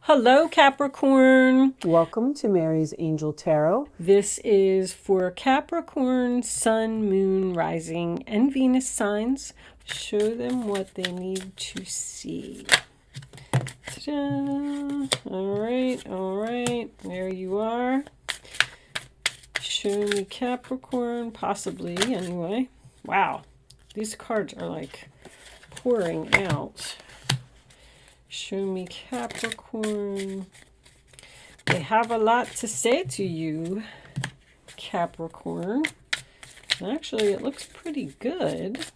Hello, Capricorn. Welcome to Mary's Angel Tarot. This is for Capricorn, Sun, Moon, Rising, and Venus signs. Show them what they need to see. Ta-da! All right. There you are. Show me Capricorn, possibly, anyway. Wow, these cards are like pouring out. Show me Capricorn. They have a lot to say to you, Capricorn. Actually, it looks pretty good.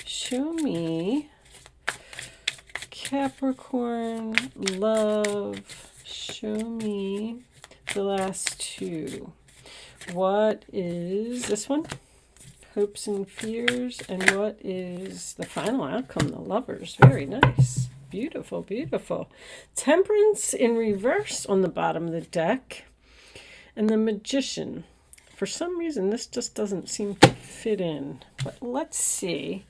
Show me Capricorn Love. Show me the last two. What is this one? Hopes and fears. And what is the final outcome? The Lovers. Very nice. Beautiful, beautiful. Temperance in reverse on the bottom of the deck. And the Magician. For some reason, this just doesn't seem to fit in. But let's see.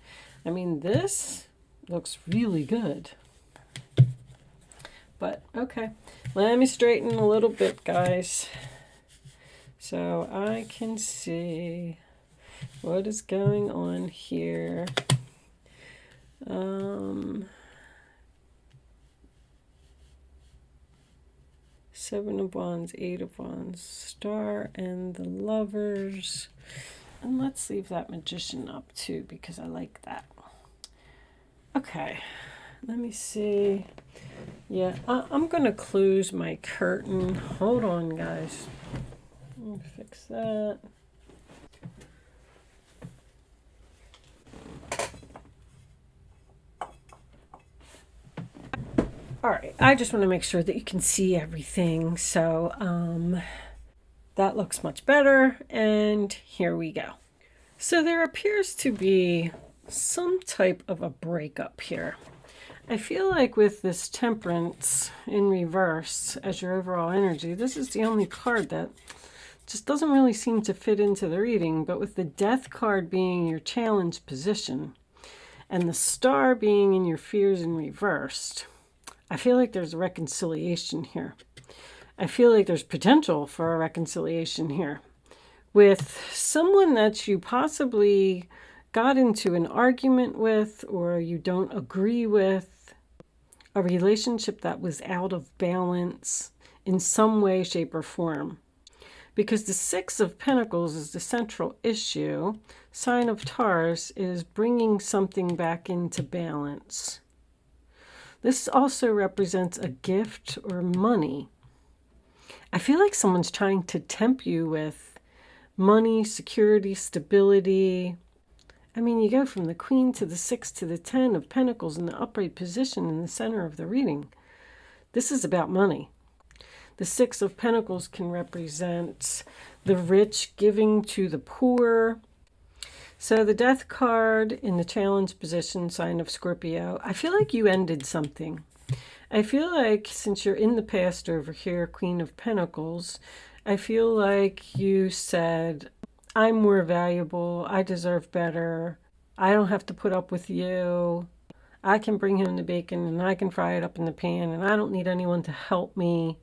I mean, this looks really good. But, okay. Let me straighten a little bit, guys. So I can see what is going on here. Seven of Wands, Eight of Wands, Star, and the Lovers. And let's leave that Magician up too, because I like that. Okay, let me see. Yeah, I'm going to close my curtain. Hold on, guys. Let me fix that. All right, I just want to make sure that you can see everything. So that looks much better. And here we go. So there appears to be some type of a breakup here. I feel like with this Temperance in reverse as your overall energy, this is the only card that just doesn't really seem to fit into the reading. But with the Death card being your challenge position and the Star being in your fears in reversed, I feel like there's a reconciliation here. I feel like there's potential for a reconciliation here with someone that you possibly got into an argument with or you don't agree with, a relationship that was out of balance in some way, shape, or form. Because the Six of Pentacles is the central issue. Sign of Taurus is bringing something back into balance. This also represents a gift or money. I feel like someone's trying to tempt you with money, security, stability. I mean, you go from the Queen to the Six to the Ten of Pentacles in the upright position in the center of the reading. This is about money. The Six of Pentacles can represent the rich giving to the poor. So the Death card in the challenge position, sign of Scorpio, I feel like you ended something. I feel like since you're in the past over here, Queen of Pentacles, I feel like you said, I'm more valuable, I deserve better, I don't have to put up with you, I can bring home the bacon and I can fry it up in the pan and I don't need anyone to help me.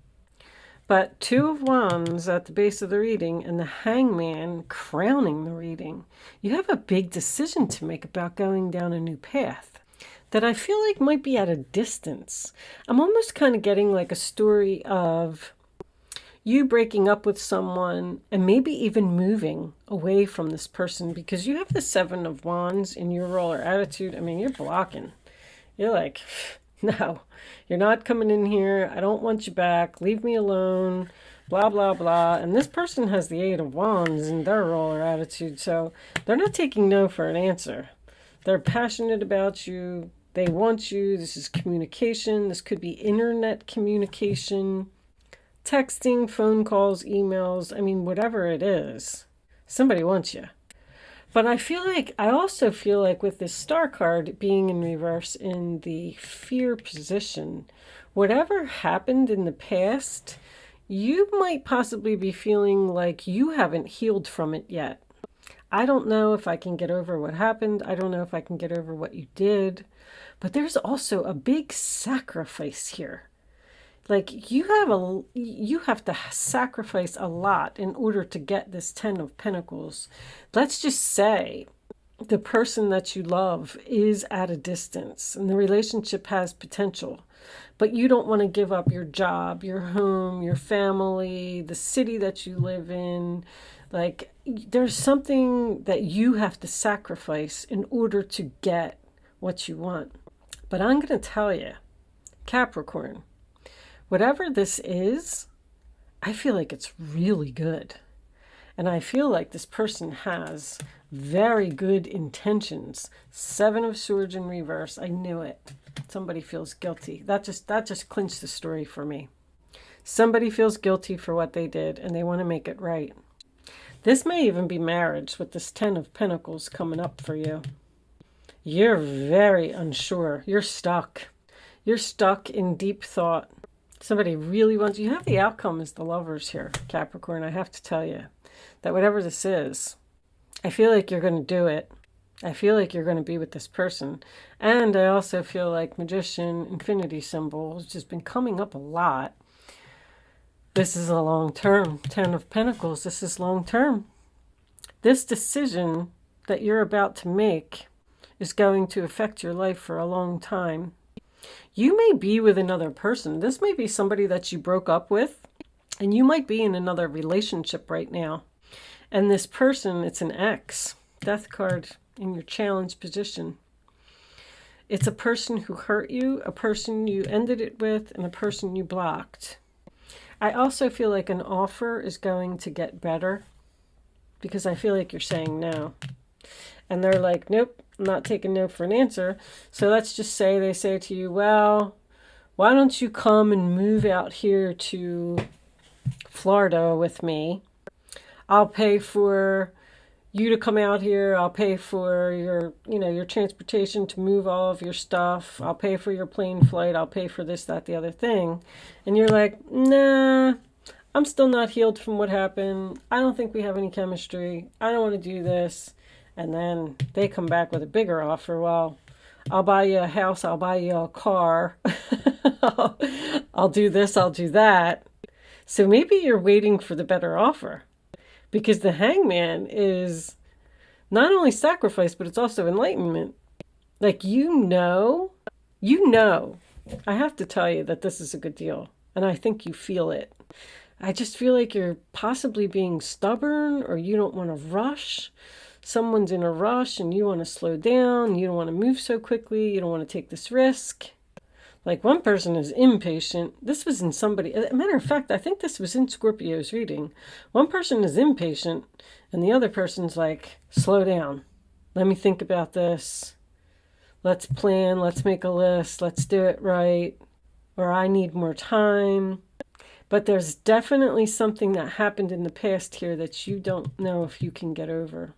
But Two of Wands at the base of the reading and the Hangman crowning the reading. You have a big decision to make about going down a new path that I feel like might be at a distance. I'm almost kind of getting like a story of you breaking up with someone and maybe even moving away from this person because you have the Seven of Wands in your role or attitude. I mean, you're blocking. You're like, no, you're not coming in here. I don't want you back. Leave me alone. Blah, blah, blah. And this person has the Eight of Wands in their role or attitude. So they're not taking no for an answer. They're passionate about you. They want you. This is communication. This could be internet communication, texting, phone calls, emails. I mean, whatever it is, somebody wants you. But I also feel like with this Star card being in reverse in the fear position, whatever happened in the past, you might possibly be feeling like you haven't healed from it yet. I don't know if I can get over what happened. I don't know if I can get over what you did. But there's also a big sacrifice here. Like you have to sacrifice a lot in order to get this 10 of Pentacles. Let's just say the person that you love is at a distance and the relationship has potential, but you don't want to give up your job, your home, your family, the city that you live in. Like there's something that you have to sacrifice in order to get what you want. But I'm going to tell you, Capricorn, whatever this is, I feel like it's really good. And I feel like this person has very good intentions. 7 of Swords in reverse. I knew it. Somebody feels guilty. That just clinched the story for me. Somebody feels guilty for what they did and they want to make it right. This may even be marriage with this 10 of Pentacles coming up for you. You're very unsure. You're stuck. You're stuck in deep thought. Somebody really wants, you have the outcome as the Lovers here, Capricorn. I have to tell you that whatever this is, I feel like you're going to do it. I feel like you're going to be with this person. And I also feel like Magician, infinity symbol has just been coming up a lot. This is a long term. 10 of Pentacles. This is long term. This decision that you're about to make is going to affect your life for a long time. You may be with another person. This may be somebody that you broke up with, and you might be in another relationship right now. And this person, it's an ex. Death card in your challenge position. It's a person who hurt you, a person you ended it with, and a person you blocked. I also feel like an offer is going to get better because I feel like you're saying no. And they're like, nope, I'm not taking no for an answer. So let's just say they say to you, well, why don't you come and move out here to Florida with me? I'll pay for you to come out here. I'll pay for your transportation to move all of your stuff. I'll pay for your plane flight. I'll pay for this, that, the other thing. And you're like, nah, I'm still not healed from what happened. I don't think we have any chemistry. I don't want to do this. And then they come back with a bigger offer. Well, I'll buy you a house. I'll buy you a car. I'll do this. I'll do that. So maybe you're waiting for the better offer. Because the Hangman is not only sacrifice, but it's also enlightenment. Like, you know, I have to tell you that this is a good deal. And I think you feel it. I just feel like you're possibly being stubborn or you don't want to rush. Someone's in a rush and you want to slow down. You don't want to move so quickly. You don't want to take this risk. Like one person is impatient. This was in somebody, as a matter of fact, I think this was in Scorpio's reading. One person is impatient and the other person's like, slow down. Let me think about this. Let's plan. Let's make a list. Let's do it right. Or I need more time. But there's definitely something that happened in the past here that you don't know if you can get over.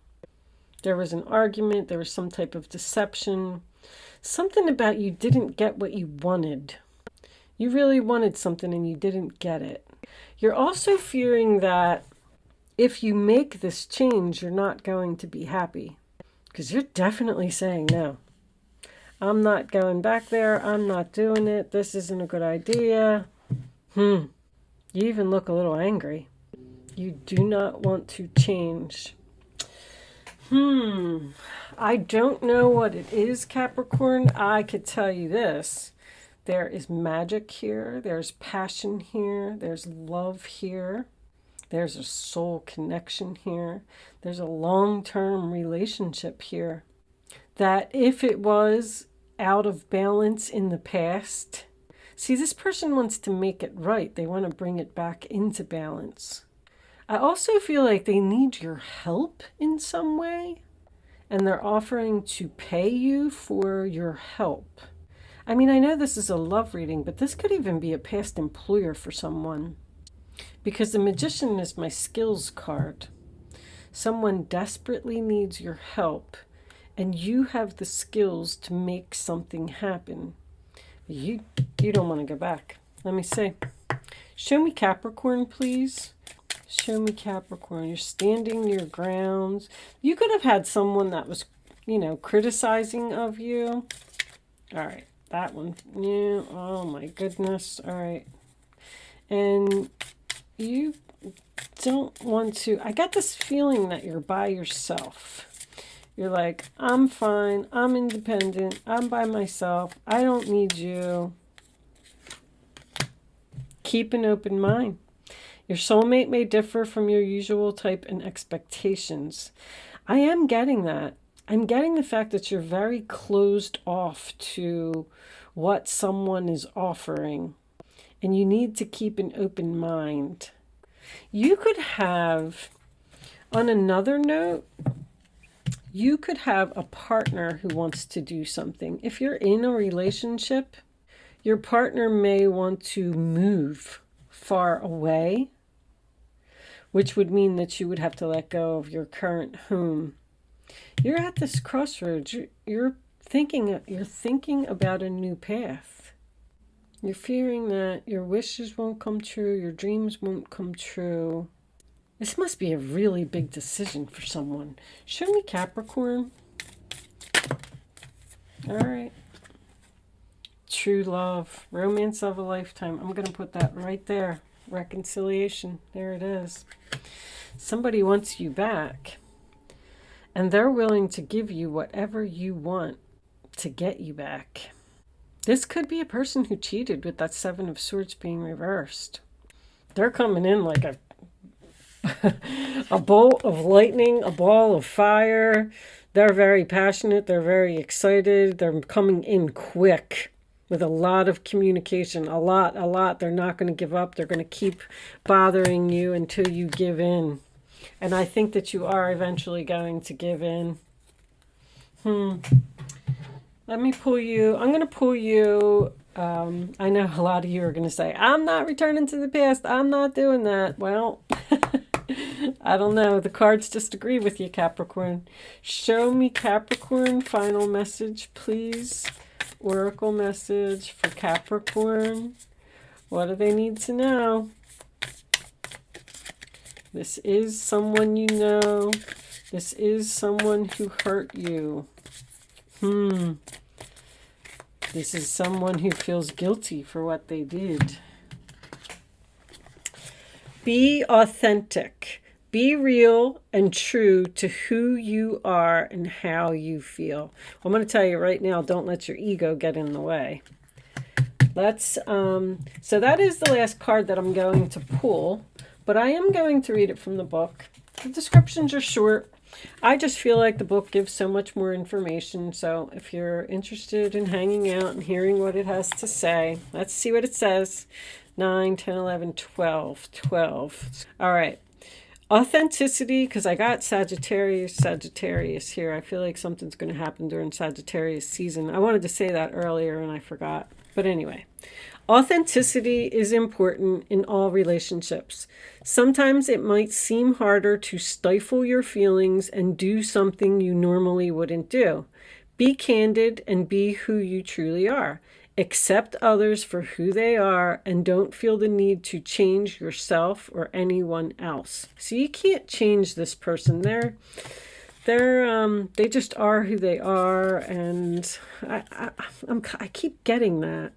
There was an argument. There was some type of deception. Something about you didn't get what you wanted. You really wanted something and you didn't get it. You're also fearing that if you make this change, you're not going to be happy. Because you're definitely saying, no, I'm not going back there. I'm not doing it. This isn't a good idea. You even look a little angry. You do not want to change. I don't know what it is, Capricorn. I could tell you this. There is magic here. There's passion here. There's love here. There's a soul connection here. There's a long-term relationship here. That if it was out of balance in the past, see, this person wants to make it right. They want to bring it back into balance. I also feel like they need your help in some way. And they're offering to pay you for your help. I mean, I know this is a love reading, but this could even be a past employer for someone. Because the Magician is my skills card. Someone desperately needs your help, and you have the skills to make something happen. You don't want to go back. Let me see. Show me Capricorn, please. Show me Capricorn. You're standing your grounds. You could have had someone that was, criticizing of you. All right. That one. Yeah. Oh, my goodness. All right. And you don't want to, I got this feeling that you're by yourself. You're like, I'm fine, I'm independent, I'm by myself, I don't need you. Keep an open mind. Your soulmate may differ from your usual type and expectations. I am getting that. I'm getting the fact that you're very closed off to what someone is offering. And you need to keep an open mind. You could have, on another note, you could have a partner who wants to do something. If you're in a relationship, your partner may want to move far away, which would mean that you would have to let go of your current home. You're at this crossroads. You're thinking about a new path. You're fearing that your wishes won't come true, your dreams won't come true. This must be a really big decision for someone. Show me Capricorn. All right. True love, romance of a lifetime. I'm going to put that right there. Reconciliation. There it is. Somebody wants you back. And they're willing to give you whatever you want to get you back. This could be a person who cheated with that Seven of Swords being reversed. They're coming in like a bolt of lightning, a ball of fire. They're very passionate. They're very excited. They're coming in quick with a lot of communication, a lot. They're not going to give up. They're going to keep bothering you until you give in. And I think that you are eventually going to give in. Let me pull you. I'm going to pull you. I know a lot of you are going to say, I'm not returning to the past. I'm not doing that. Well, I don't know. The cards just agree with you, Capricorn. Show me Capricorn. Final message, please. Oracle message for Capricorn. What do they need to know? This is someone you know. This is someone who hurt you. This is someone who feels guilty for what they did. Be authentic. Be real and true to who you are and how you feel. I'm going to tell you right now, don't let your ego get in the way. So that is the last card that I'm going to pull, but I am going to read it from the book. The descriptions are short. I just feel like the book gives so much more information. So if you're interested in hanging out and hearing what it has to say, let's see what it says. 9, 10, 11, 12. All right. Authenticity, because I got Sagittarius here. I feel like something's going to happen during Sagittarius season. I wanted to say that earlier and I forgot. But anyway, authenticity is important in all relationships. Sometimes it might seem harder to stifle your feelings and do something you normally wouldn't do. Be candid and be who you truly are. Accept others for who they are and don't feel the need to change yourself or anyone else. So you can't change this person. They just are who they are, and I keep getting that.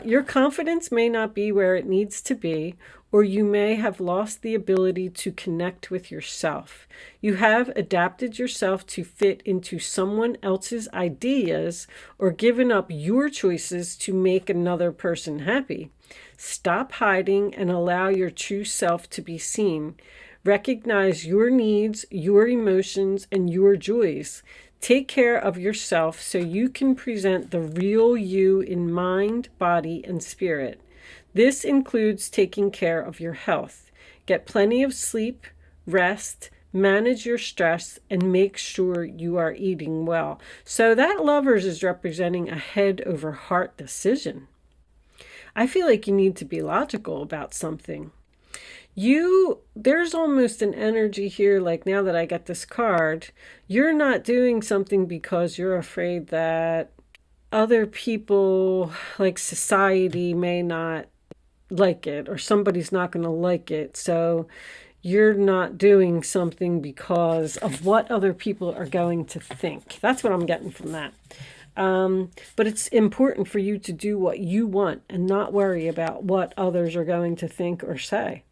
Your confidence may not be where it needs to be, or you may have lost the ability to connect with yourself. You have adapted yourself to fit into someone else's ideas or given up your choices to make another person happy. Stop hiding and allow your true self to be seen. Recognize your needs, your emotions, and your joys. Take care of yourself so you can present the real you in mind, body, and spirit. This includes taking care of your health. Get plenty of sleep, rest, manage your stress, and make sure you are eating well. So that Lovers is representing a head over heart decision. I feel like you need to be logical about something. There's almost an energy here, like now that I get this card, you're not doing something because you're afraid that other people, like society, may not like it, or somebody's not going to like it. So you're not doing something because of what other people are going to think. That's what I'm getting from that. But it's important for you to do what you want and not worry about what others are going to think or say.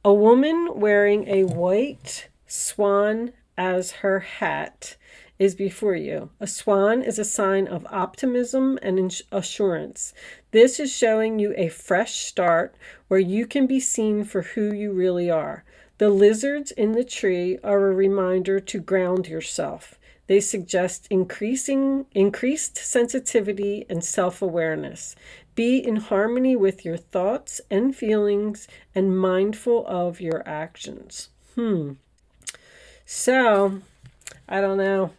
A woman wearing a white swan as her hat is before you. A swan is a sign of optimism and assurance. This is showing you a fresh start where you can be seen for who you really are. The lizards in the tree are a reminder to ground yourself. They suggest increased sensitivity and self-awareness. Be in harmony with your thoughts and feelings and mindful of your actions. So, I don't know.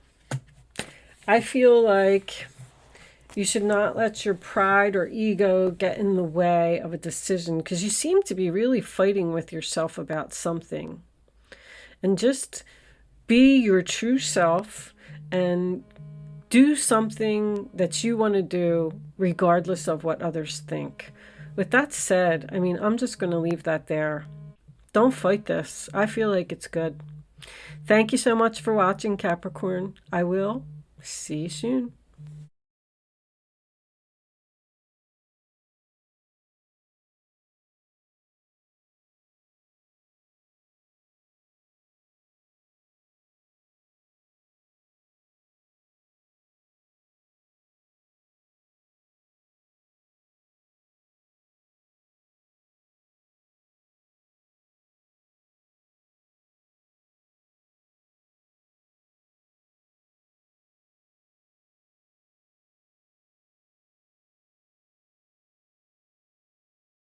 I feel like you should not let your pride or ego get in the way of a decision, because you seem to be really fighting with yourself about something. And just be your true self and do something that you want to do regardless of what others think. With that said, I mean, I'm just going to leave that there. Don't fight this. I feel like it's good. Thank you so much for watching, Capricorn. I will see you soon.